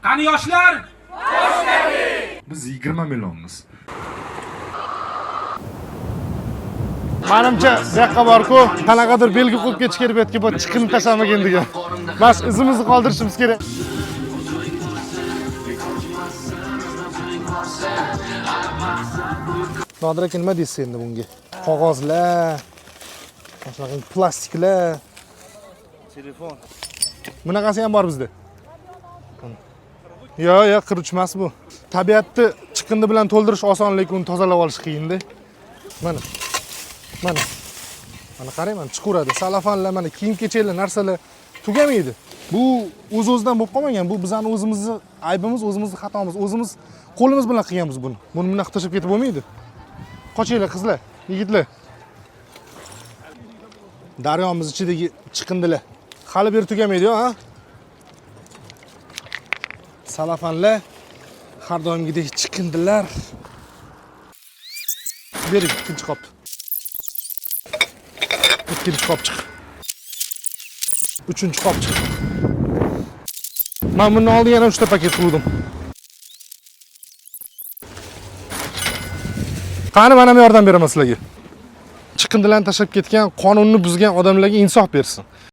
Qani yoshlar? Biz 20 millionmiz. Menimcha, bu yoqqa bor-ku, qanaqadir belgi qo'yib ketish kerak betga bu chiqin tashlamagan degan. Bas, izimizni qoldirishimiz kerak. Nodir aka nima deysiz endi bunga? Qog'ozlar, shunaqa plastiklar, telefon. Bunaqasi ham bor bizda. Yo'q, qiruvchi emas bu. Tabiatni chiqindi bilan to'ldirish oson, lekin uni tozalab olish qiyin-da. Mana. Mana qarang, mana chiqaveradi. Salafanlar, mana kiyim-kechaklar, narsalar tugamaydi. Bu o'z-o'zidan bo'lib qolmagan. Bu bizning o'zimizni aybimiz, o'zimizning xatomiz. O'zimiz qo'limiz bilan qilganmiz buni. Buni bunaqa tashlab ketib bo'lmaydi. Qochinglar qizlar, yigitlar. Daryomiz ichidagi chiqindilar. Hali beri tugamaydi-ku, ha? Salafanlar, har doimgidek chiqindilar. Bering, ikkinchi qop. Ikkinchi qopchiq. Uchinchi qopchiq. Men bundan oldin yana 3 ta paket qildim. Qani mana ham yordam beraman sizlarga. Chiqindilarni tashlab ketgan, qonunni buzgan odamlarga insof bersin.